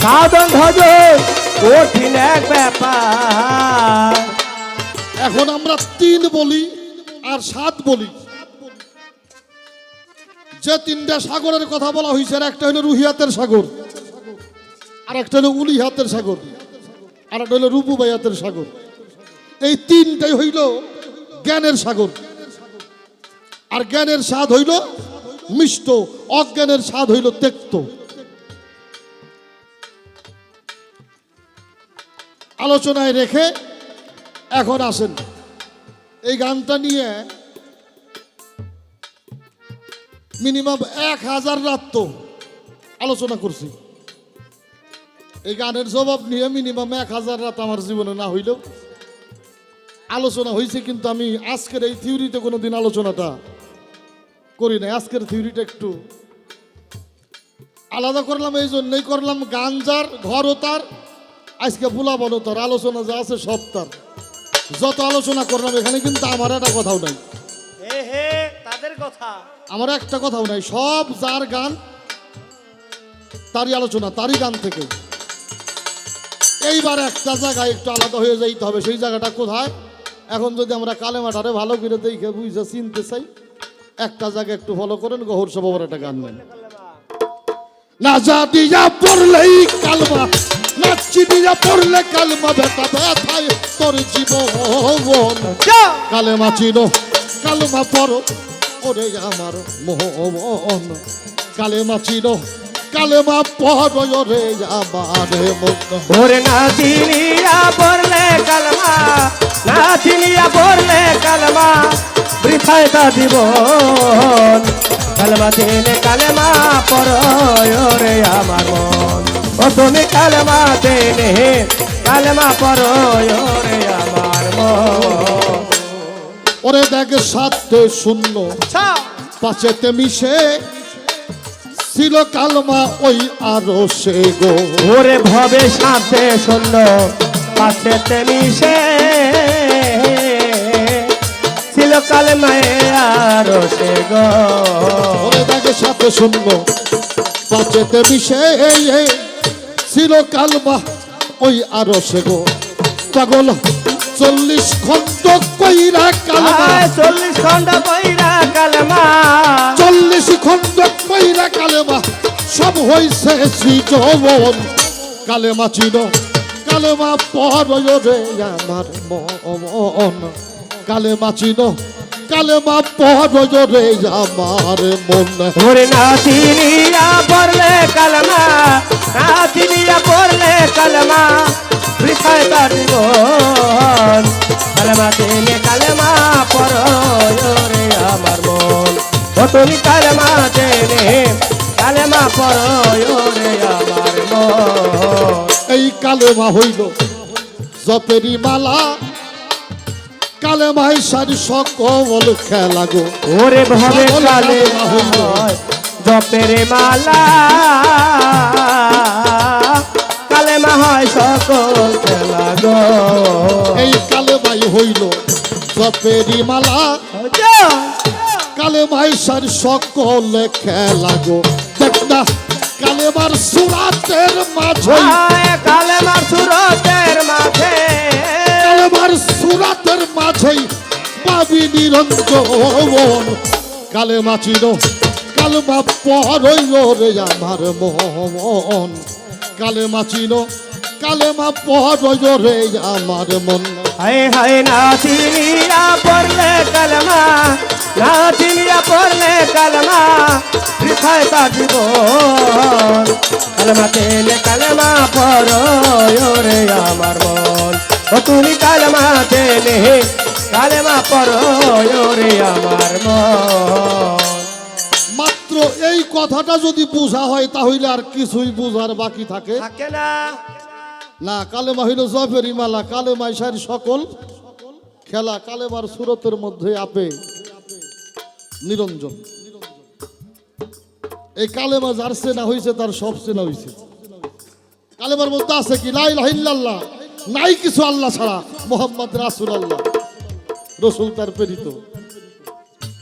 সাধন ভজন কঠিন এক ব্যাপার। এখন আমরা 3 বলি আর 7 বলি। যে 3টা সাগরের কথা বলা হয়েছে, একটা হলো রুহিয়াতের সাগর, আর একটা হলো উলিহাতের সাগর, আর একটা হলো রূপুবাইয়াতের সাগর। এই 3টাই হইল জ্ঞানের সাগর। আর জ্ঞানের স্বাদ হইল মিষ্ট, অজ্ঞানের স্বাদ হইল তেক্ত। আলোচনায় রেখে এখন আসেন এই গানটা নিয়ে মিনিমাম 1000 রাত তো আলোচনা করছি। এই গানের জবাব নিয়ে মিনিমাম 1000 রাত আমার জীবনে না হইলেও আলোচনা হয়েছে। কিন্তু আমি আজকের এই থিওরিতে কোনোদিন আলোচনাটা করি নাই। আজকের থিওরিটা একটু আলাদা করলাম, এই জন্যই করলাম গান যার ঘরও তার, আজকে বুলাবনো তার, আলোচনা যা আছে সব তার। যত আলোচনা করলাম এখানে কিন্তু আমার একটা কথাও নাই, তাদের কথা আমার একটা কথাও নাই। সব যার গান তারই আলোচনা, তারই গান থেকে। এইবার একটা জায়গায় একটু আলাদা হয়ে যাইতে হবে। সেই জায়গাটা কোথায়? এখন যদি আমরা কালেমাটারে ভালো করে দেখে বুঝে চিনতে চাই, একটা জায়গা একটু ফলো করেন। গহর সবার একটা গান নেন, না যা দিয়া পড়লেই কালমা, নাচি দিয়া পড়লে কালমা, ব্যথা ব্যথায় তোর জীবন। কালেমা চিনো, কালমা পড়ো, ওরে আমার মোহন কালেমা চিনো কালেমা পড়ো রে আমার মন ওরে না চিনিয়া পড়লে কালমা না চিনিয়া পড়লে কালমা বৃথায় তা জীবন কালমা চিনে কালেমা পড়ো রে আমার মন ও তুমি কালমা চিনে কালমা পড়ো রে আমার মন ওরে দেখ সাথে শূন্য পাশেতে মিশে ছিল কালমা ওই আরো সে গো ওরে ভবে সাথে শূন্য পাশেতে মিশে ছিল কালমায় আরো সে গো ওরে দেখ সাথে শূন্য পাশেতে মিশে ছিল কালমা ওই আরো সে গো পাগল 40 খন্ড কইরা কালমা 40 খন্ড কইরা কালমা 40 খন্ড কইরা কালেমা সব হইছে সৃজন কালেমা চিনো কালেমা পড়ো রে আমার মন কালেমা চিনো কালেমা পড়ো রে আমার মন ওরে না চিনিয়া পড়লে কালমা না চিনিয়া পড়লে কালমা বৃথায় তার জীবন কালমা চিনে কালমা পড়ো রে আমার মন ও তুমি কালমা চিনে কালমা পড়ো রে আমার মন এই কালেমা হইল জপেরি মালা কালেমাই সারি সকল খেলা গো ওরে ভবে সকল কালে কালেমা হইল জপেরে মালা কালেমা হয় সকল খেলা গো এই কালেমাই হইল জপেরি মালা কালেমাই সারি সকল খেলা গো দেখ না কালেমার সুরাতের মাঝে কালেমার সুরতের মাঝে কালেমার সুরাতের মাঝেই পাবি নিরঞ্জন কালেমা চিনো কালেমা পড়ো রে আমার মন কালেমা চিনো কালেমা পড়ো রে আমার মন হায় হায় না চিনিয়া পড়লে কালেমা না চিনিয়া পড়লে কালেমা বৃথায় তার জীবন কালেমা তেলে কালেমা পড়ো রে আমার মন ও তুমি কালেমা তেলে কালেমা পড়ো রে আমার মন মাত্র এই কথাটা যদি বোঝা হয় তাহলে আর কিছুই বোঝার বাকি থাকে থাকে না না কালেমা হইল জফেরি মালা কালেমা সারি সকল খেলা কালেমার সুরতের মধ্যে আপে নিরঞ্জন এই কালেমা যার সেনা হয়েছে তার সব সেনা হয়েছে কালেমার মধ্যে আছে কি লা ইলাহা ইল্লাল্লাহ নাই কিছু আল্লাহ ছাড়া মোহাম্মদ রাসূলুল্লাহ রসুল তার প্রেরিত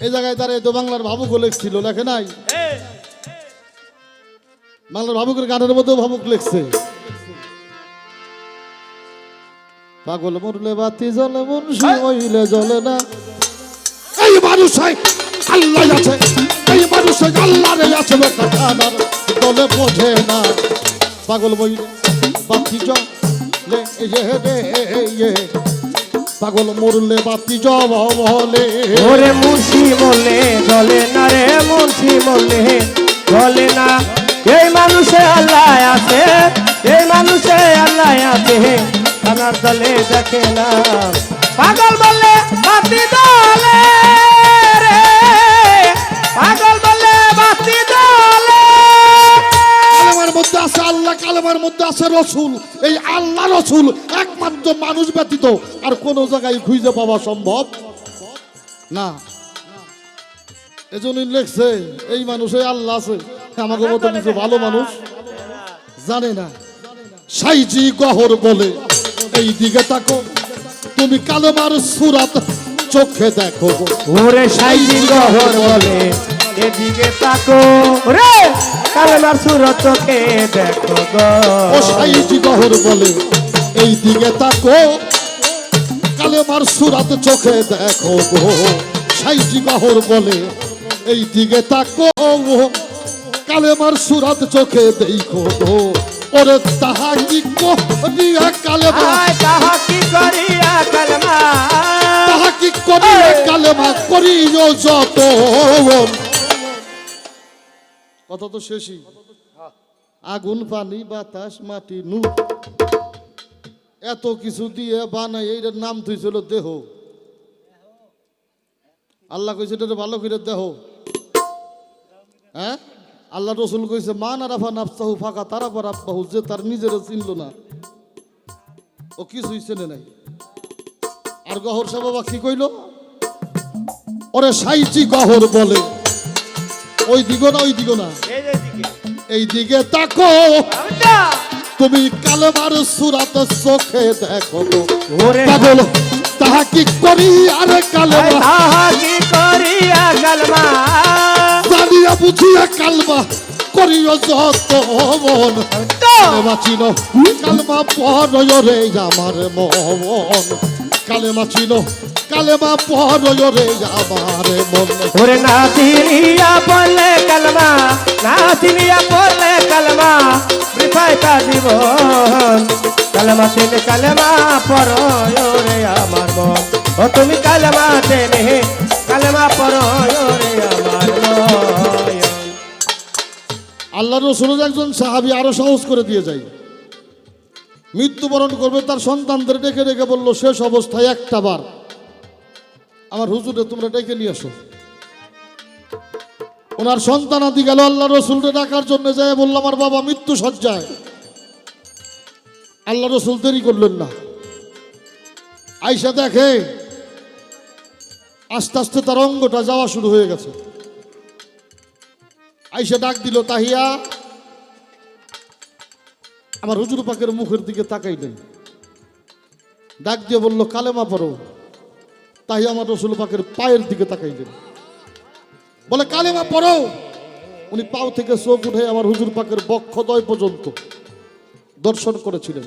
এই জায়গায় তার এই তো বাংলার ভাবুক লেখছিল লেখে নাই বাংলার ভাবুকের গানের মধ্যেও ভাবুক লেখছে পাগল মরলে বাতি জ্বলে মুন্সি হইলে জ্বলে না এই মানুষ আল্লাহ আছে এই মানুষ আল্লাহ রে আছে কাটানার দলে বোঝে না পাগল মইলে বাতি জ্বলে পাগল মরলে বাতি জ্বলে ওরে মুন্সি বললে জ্বলে না রে মুন্সি বললে জ্বলে না এই মানুষে আল্লাহ আছে এই মানুষে আল্লাহ আছে কানার দলে দেখে না পাগল বললে বাতি জ্বলে রে পাগল বললে বাতি জ্বলে কালেমার মধ্যে আছে আল্লাহ কালেমার মধ্যে আছে রসুল এই আল্লাহ রসুল একমাত্র মানুষ ব্যতীত আর কোন জায়গায় খুঁজে পাওয়া সম্ভব না এজন্যই লেখছে এই মানুষে আল্লাহ আছে আমাকে মতো কিছু ভালো মানুষ জানে না সাইজি গহর বলে এই দিকে তাকো তুমি কালেমার সুরাত চোখে দেখো ওরে সাইজি গহর বলে এদিকে তাকো রে কালেমার সুরত চোখে দেখো গো ও সাইজি গহর বলে এই দিকে তাকো কালেমার সুরাত চোখে দেখো গো সাইজি গহর বলে এই দিকে তাকো কালেমার সুরাত চোখে দেখো গো ওরে তাহা কি করিয়া কালেমা, আয় তাহা কি করিয়া কালেমা, তাহা কি করিয়া কালেমা করিও যত। কথা তো শেষই। আগুন পানি বাতাস মাটি নু এত কিছু দিয়ে বানাই এইটার নাম তুইছিল দেহ। আল্লাহ কইছে এটা ভালো করে দেহ। হ্যাঁ, আল্লাহ রসুল কইছে মা নারাফা নাফসাহু ফাঁকা তারা পর আব্বাহু, যে তার নিজের চিনল না ও কিছুই চেনে নাই। আর গহর সাহেব বাবা কি কইল, ওরে সাইচি গহর বলে ওই দিগো না ওই দিগো না এই যে দিকে এই দিকে তাকো, আমটা তুমি কালেমার সুরাত চোখে দেখো গো। ওরে পাগল তাহা কি করি আরে আয় কালেমা, তাহা কি করিয়া কালেমা, জানিয়া বুঝিয়া কালমা করিও যত মন। কালেমা চিনো কালেমা পড়য় রে আমার মন, কালেমা চিনো কালেমা পড়য় রে আমার মন। ওরে না চিনিয়া পড়লে কালেমা, না চিনিয়া পড়লে কালেমা বৃথায় তা জীবন। কালেমা চিনে কালেমা পড়ো রে আমার মন, ও তুমি কালেমা চিনে কালেমা পড়ো রে আমার মন। আল্লাহ রসুল একজন সাহাবী আরো সহজ করে দিয়ে যায়। মৃত্যুবরণ করবে তার সন্তানদের ডেকে ডেকে বলল শেষ অবস্থায় একটা বার আমার হুজুরে তোমরা ডেকে নিয়ে আসো। ওনার সন্তান আদি গেল আল্লাহ রসুলকে ডাকার জন্য, যায় বলল আমার বাবা মৃত্যু সজ্জায়। আল্লাহ রসুল দেরি করলেন না, আইসা দেখে আস্তে আস্তে তার অঙ্গটা যাওয়া শুরু হয়ে গেছে। আইসা ডাক দিল তাহিয়া, আমার হুজুর পাকের মুখের দিকে তাকাইলেন, ডাক দিয়ে বলল কালেমা পড়ো। তাহিয়া আমার রসুল পাকের পায়ের দিকে তাকাইলেন, বলে কালেমা পড়ো। উনি পাও থেকে চোখ উঠে আমার হুজুর পাকের বক্ষদ্বয় পর্যন্ত দর্শন করেছিলেন।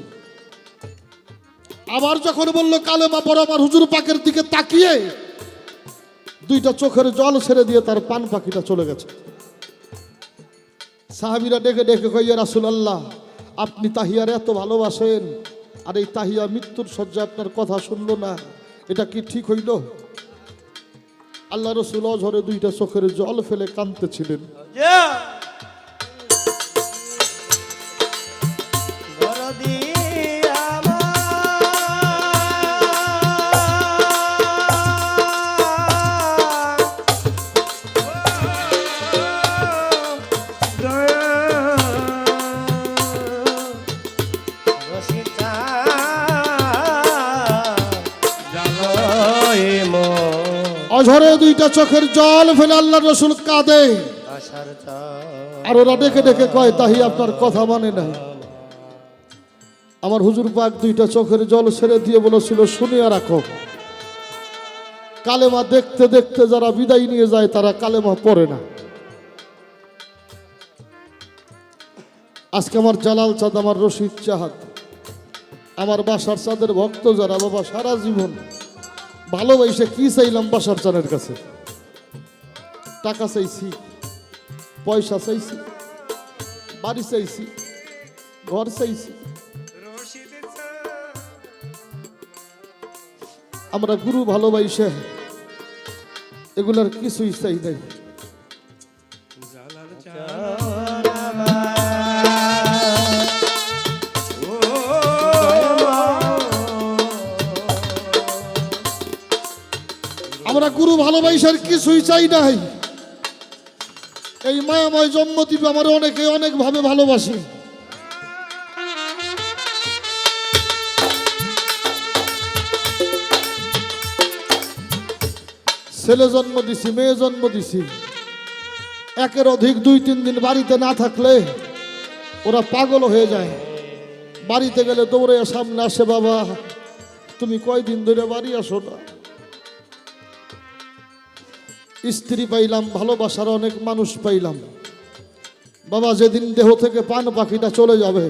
আবার যখন বলল কালেমা পড়ো, আমার হুজুর পাকের দিকে তাকিয়ে দুইটা চোখের জল ছেড়ে দিয়ে তার পান পাখিটা চলে গেছে। সাহাবীরা ডেকে ডেকে কইয়া রাসূলুল্লাহ আপনি তাহিয়ার এত ভালোবাসেন, আর এই তাহিয়া মৃত্যুর শয্যায় আপনার কথা শুনলো না, এটা কি ঠিক হইল? আল্লাহ রসুল অঝরে দুইটা চোখের জল ফেলে কাঁদতেছিলেন। দরদি অঝরে দুইটা চোখের জল ফেলে আল্লাহ রসুল কাঁদে। আর ওরা ডেকে ডেকে কয় তাহি আপনার কথা মানে না। আমার হুজুর পাক দুইটা চোখের জল ছেড়ে দিয়ে বলেছিল শুনিয়া রাখো, কালেমা দেখতে দেখতে যারা বিদায় নিয়ে যায় তারা কালেমা পড়ে না। আজকে আমার জালাল চাঁদ, আমার রশিদ চাঁদ, আমার বাসার চাঁদের ভক্ত যারা বাবা সারা জীবন ভালোবাসে কি চাইলাম বাসার চাঁদের কাছে, টাকা চাইছি, পয়সা চাইছি, বাড়ি চাইছি, ঘর চাইছি, আমরা গুরু ভালোবাসে এগুলার কিছুই চাই নাই। আমরা গুরু ভালোবাসার কিছুই চাই নাই। এই মায়াময় জন্মদ্বীপ আমার অনেকে অনেক ভাবে ভালোবাসে। ছেলে জন্ম দিছি, মেয়ে জন্ম দিছি, একের অধিক 2-3 দিন বাড়িতে না থাকলে ওরা পাগল হয়ে যায়। বাড়িতে গেলে দৌড়ে সামনে আসে, বাবা তুমি কয়দিন ধরে বাড়ি আসো না? স্ত্রী পাইলাম, ভালোবাসার অনেক মানুষ পাইলাম, বাবা যেদিন দেহ থেকে পান পাখিটা চলে যাবে,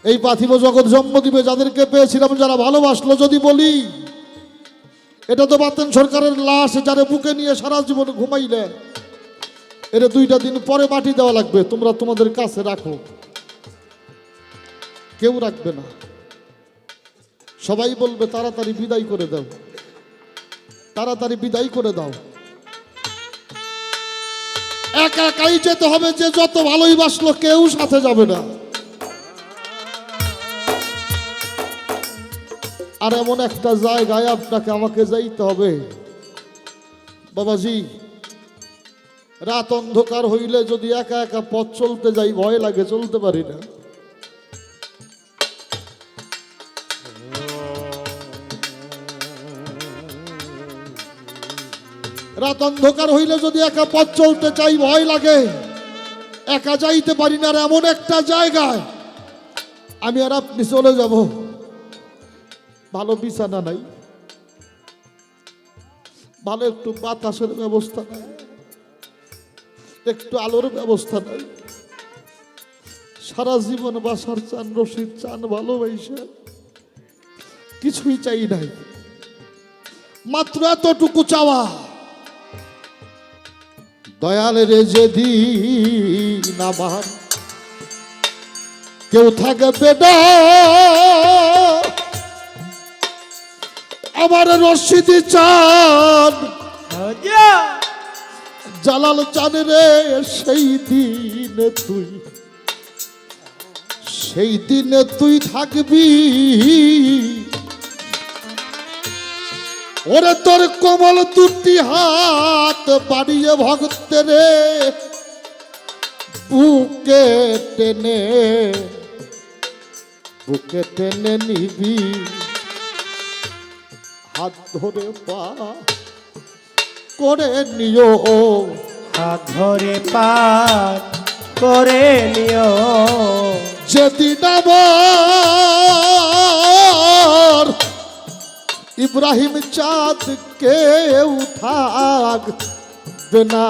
এই পার্থিব জগৎ জন্ম দিবে যাদেরকে পেয়েছিলাম, যারা ভালোবাসলো, যদি বলি এটা তো বাতেন সরকারের লাশ, যারা বুকে নিয়ে সারা জীবন ঘুমাইলে, এটা 2টা দিন পরে মাটি দেওয়া লাগবে, তোমরা তোমাদের কাছে রাখো। কেউ রাখবে না, সবাই বলবে তাড়াতাড়ি বিদায় করে দাও, তাড়াতাড়ি বিদায় করে দাও। একা একাই যেতে হবে, যে যত ভালোই বাসলো কেউ সাথে যাবে না। আর এমন একটা জায়গায় আপনাকে আমাকে যাইতে হবে বাবাজি, রাত অন্ধকার হইলে যদি একা একা পথ চলতে যাই ভয় লাগে, চলতে পারি না। রাত অন্ধকার হইলে যদি একা পথ চলতে চাই ভয় লাগে, একা যাইতে পারি না। আর এমন একটা জায়গায় আমি আর আপনি চলে যাব, ভালো বিছানা নাই, ভালো একটু বাতাসের ব্যবস্থা নাই, একটু আলোর ব্যবস্থা নাই। সারা জীবন বাসার চান, রশিদ চান, ভালোবাসা কিছুই চাই নাই, মাত্র এতটুকু চাওয়া, দয়ালের যেদিন আমার কেউ থাকবে না, আমার রশিদ চান, জালাল চান রে, সেই দিনে তুই থাকবি। ওরে তোর কোমল দুটি হাত বাড়িয়ে ভক্তের বুকে টেনে নিবি, হাত ধরে পা করে নিও, হাত ধরে পার করে নিও। যেদিন আমার ইব্রাহিম চাঁদ কেউ থাকবে না,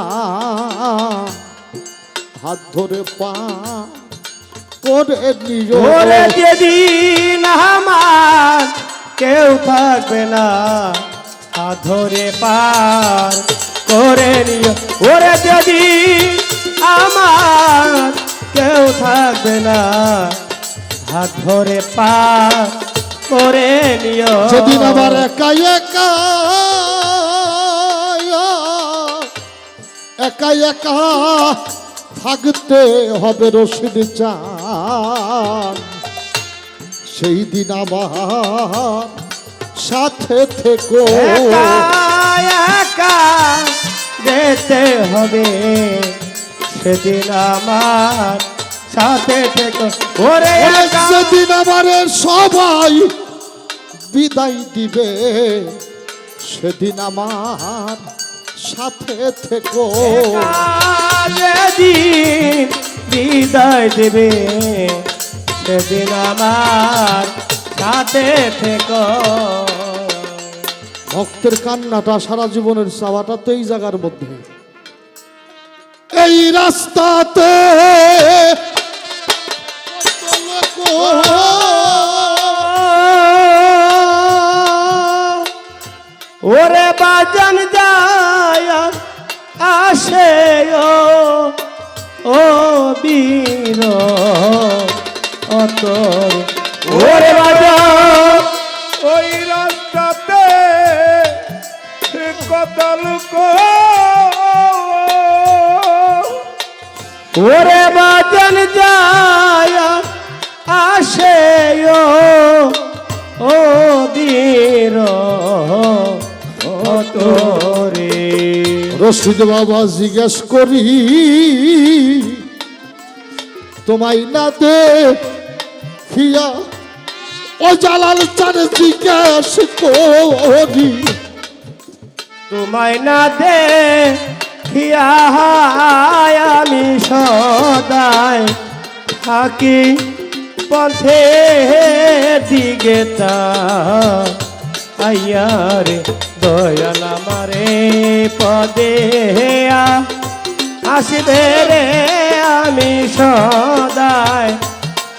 হাত ধরে পা করে নিও। ওরে যেদিন আমার কেউ থাকবে না, হাত ধরে পার করে নিও। ওরে যেদিন আমার কেউ থাকবে না, হাত ধরে পার করে নিও। যেদিন আবার একা একা একা একা থাকতে হবে রশিদ চান, সেই দিন আমার সাথে থেকো। একা একা যেতে হবে, সেদিন আমার সাথে থেকো। ওরে একা সেদিন আমার সবাই বিদায় দিবে, সেদিন আমার সাথে থেকো। যেদিন বিদায় দেবে, সেদিন আমার সাথে থেকো। ভক্তের কান্নাটা, সারা জীবনের চাওয়াটা তো এই জায়গার মধ্যে, এই রাস্তাতে ওরে বাজান যায় আসে ও বীর অতর। ওরে বাজান ওই রাস্তাতে কত লোক, ওরে বাজান যায় আসে ও বীর অতরে। রশিদ বাবা জিজ্ঞেস করি, তোমায় না দেখিয়া ও জালাল চান জিজ্ঞেস করি, তোমায় না দেখিয়া আমি সদাই থাকি পথে দিকে আইয়ারে দয়াল আমারে পদে আসবে রে, আমি সদাই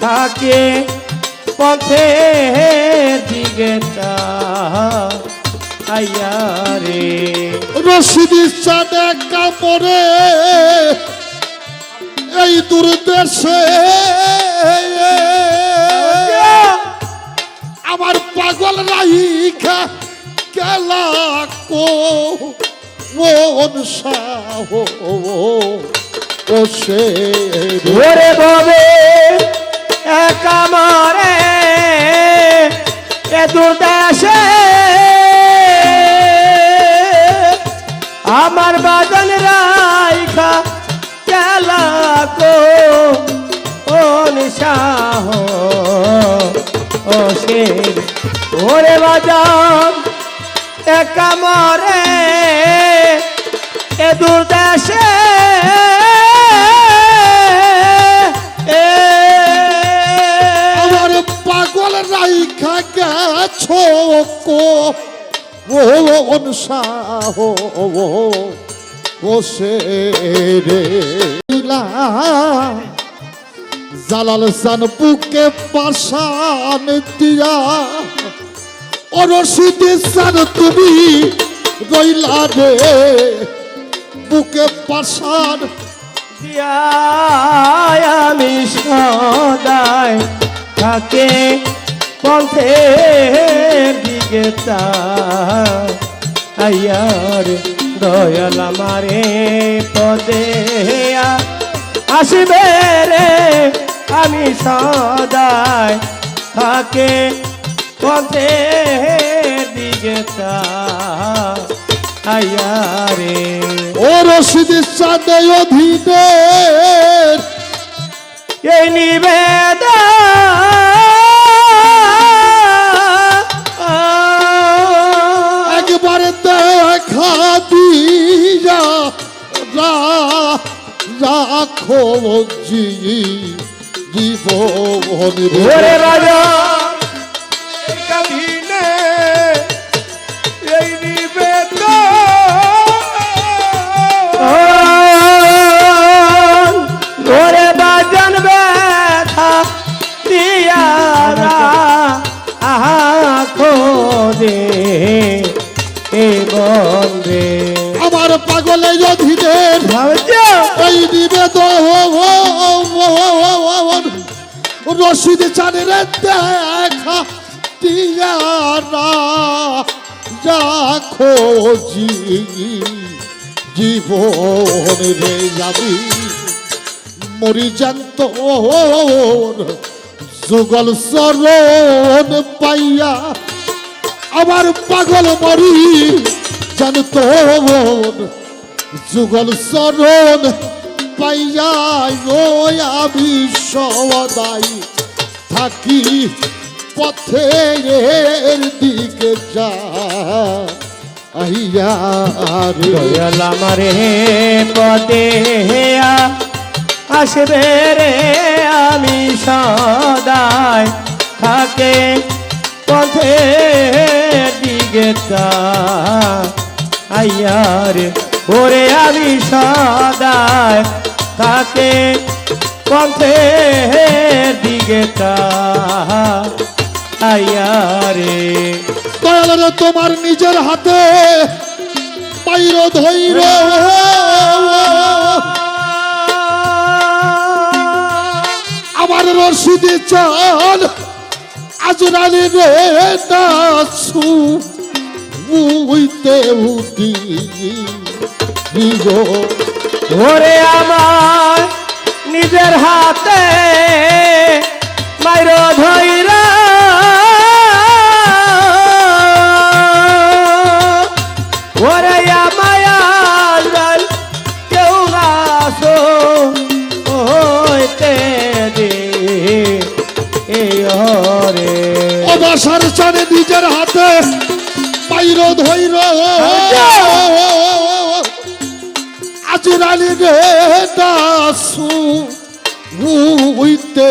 থাকি পথে দিকে আইয়ারে। রশিদ চান কাপড়ে এই দূর দেশে পাগল রাইখা গেলা কোন সাহ ও সে ওরে ববে একা মরে এ দুর্দেশে আমার বাদন রাইখা গেলা কোন সাহ ও সে ওরে বাদন একা মরে এ দুর্দেশে আমার পাগল রাইখা গেছো কোন সাহ ও সে রে জালাল সান বুকে পাশান দিয়া ও রশিদে সান তুমি রইলা রে বুকে পাশান দিয়ায় আমি সদাই থাকে পথে দিকে তাইয়ার দয়াল আমারে পদে আসবে রে আমি সদাই থাকে পথে দিকে তাইয়ারে ও রশিদের সাথে অধীনের এই নিবেদন একবারে দেখা দিয়া রাখো জীবন ওরে রাজা এই কাহিনে এই নিবেদন ওরে বাজন ব্যথা দিয়ারা খোদে এ বন্দে আমার পাগলে অধীনের এই নিবেদন রশিদ চাঁদের দেখা দিয়া রাখো জীবন রে যাবি মরি জানত যুগল চরণ পাইয়া আমার পাগল মরি জানত যুগল চরণ পাইয়া আমি সদাই থাকি পথের দিকে যা আইয়া রে দয়াল আমারে পদে আসবে রে আমি সদাই থাকে পথে দিকে আইয়ার ওরে আমি সদাই থাকে পথে দিকে আইয়ারে দয়াল তোমার নিজের হাতে পাইর ধৈর আমার রশিদে চাল আজরালি রে দাসু উইতে উদি ওরে আমার নিজের হাতে মাইর ধৈরা ওরে মায়াল কেউ নাসো হইতে দে এই হরে অবসর চলে নিজের হাতে পাইর ধৈর আজরালি রে দাসু উইতে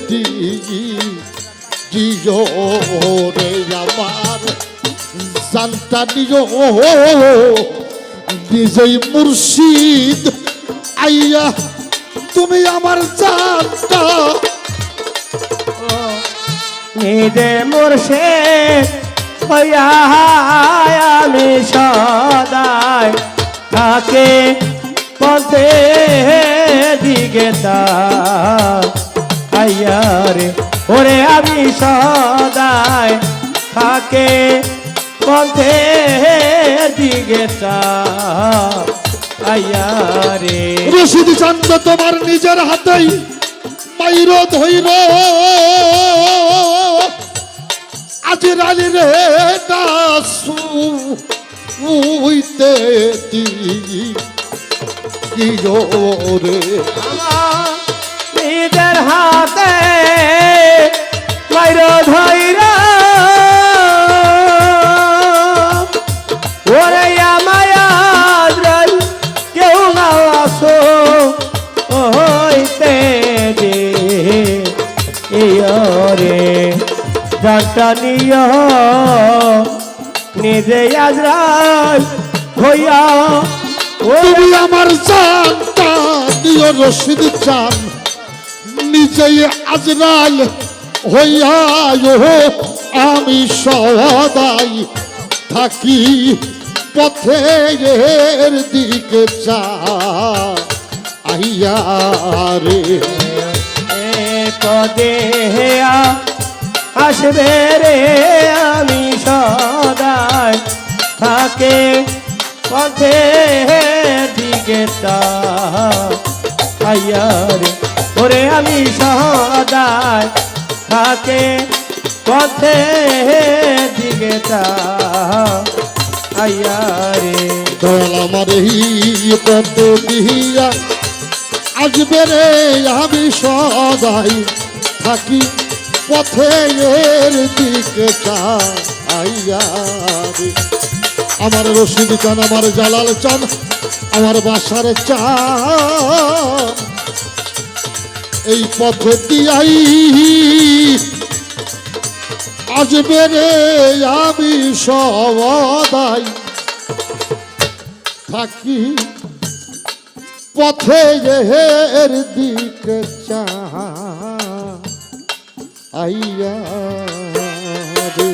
দিও রে আমার জানতা নিজেই মুর্শিদ আইয়া তুমি আমার জানতা নিজে মোরশে হইয়া আমি সদাই থাকে পথে দিকে আইয়ারে ওরে আমি সদাই থাকে পথের দিকে আইয়া রে রশিদ চান্দ তোমার নিজের হাতেই মাইর ধৈর আজরালি রে দাসু উইতে কি রে আমার নিজের হাতে মাইর ধৈরা ওরে আমায় কেউ না আসো হইতে দে রে জানটা নিয় নিজে আজরাল হইয়া তুমি আমার জানটা দিও রশিদ চান নিজেই আজরাল হইয়া আমি সদাই থাকি পথের দিকে আইয়া রে পদে আসবে রে আমি সদাই থাকে পথে দিকে আইয়া রে ওরে আমি সদাই থাকে পথে দিকে আইয়া রে দয়াল আমার এই পথ দিয়া আসবে রে আমি সদাই থাকি পথের দিকে আইয়া রে আমার রশিদ চান আমার জালাল চান আমার বাসার চান এই পথ দিয়াই আসবে রে আমি সদাই থাকি পথের দিকে আইয়া রে